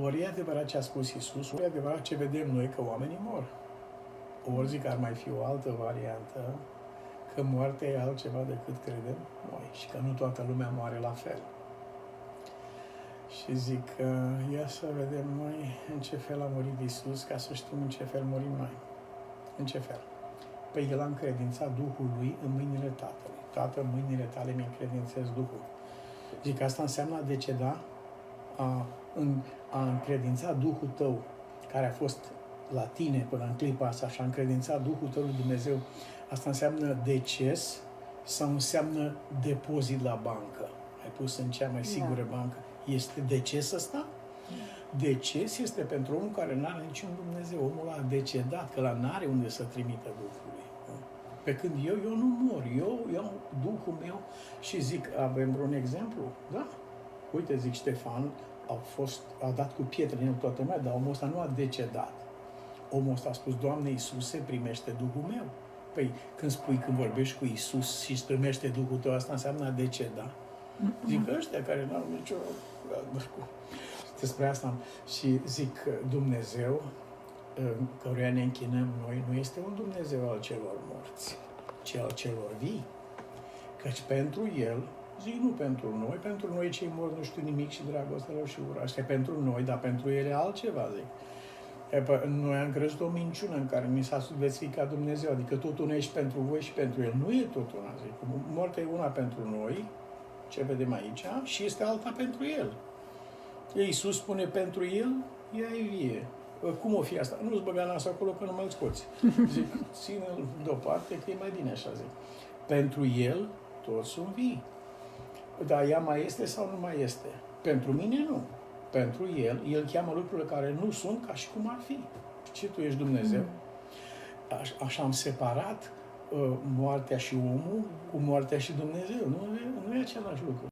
Ori e adevărat ce a spus Iisus, ori e adevărat ce vedem noi, că oamenii mor. Ori zic că ar mai fi o altă variantă, că moartea e altceva decât credem noi și că nu toată lumea moare la fel. Și zic că ia să vedem noi în ce fel a murit Iisus, ca să știm în ce fel murim noi. În ce fel? Păi El a încredințat Duhul Lui în mâinile Tatălui. Tată, în mâinile tale mi încredințez Duhul. Zic că asta înseamnă a deceda, a încredința Duhul tău, care a fost la tine până în clipa asta și a încredințat Duhul tău lui Dumnezeu. Asta înseamnă deces sau înseamnă depozit la bancă? Ai pus în cea mai sigură bancă. Este deces ăsta? Deces este pentru omul care nu are niciun Dumnezeu. Omul a decedat, că la n-are unde să trimită Duhului. Pe când eu nu mor. Eu iau Duhul meu și zic, avem vreun exemplu? Da. Uite, zic, Ștefan a dat cu pietre în toată lumea, dar omul ăsta nu a decedat. Omul ăsta a spus, Doamne Iisuse, primește Duhul meu. Păi, când vorbești cu Iisus și îți primește Duhul tău, asta înseamnă a deceda. Zic, ăștia care n-au nicio... Despre asta. Și zic, Dumnezeu, căruia ne închinăm noi, nu este un Dumnezeu al celor morți, ci al celor vii. Căci pentru El, zic, nu pentru noi cei morți nu știu nimic și dragostea lor și ura. Asta e pentru noi, dar pentru El e altceva, zic. Noi am crezut o minciună în care ni s-a suvețuit Dumnezeu, adică tot una ești pentru voi și pentru El. Nu e tot una, zic. Moartea e una pentru noi, ce vedem aici, și este alta pentru El. Iisus spune pentru El, ea e vie. Cum o fi asta? Nu-ți băga nasul acolo că nu mai scoți. Zic, ține-l deoparte, că e mai bine așa, zic. Pentru El, toți sunt vii. Dar ea mai este sau nu mai este? Pentru mine, nu. Pentru El cheamă lucrurile care nu sunt ca și cum ar fi. Și tu ești Dumnezeu. Așa am separat moartea și omul cu moartea și Dumnezeu. Nu e același lucru.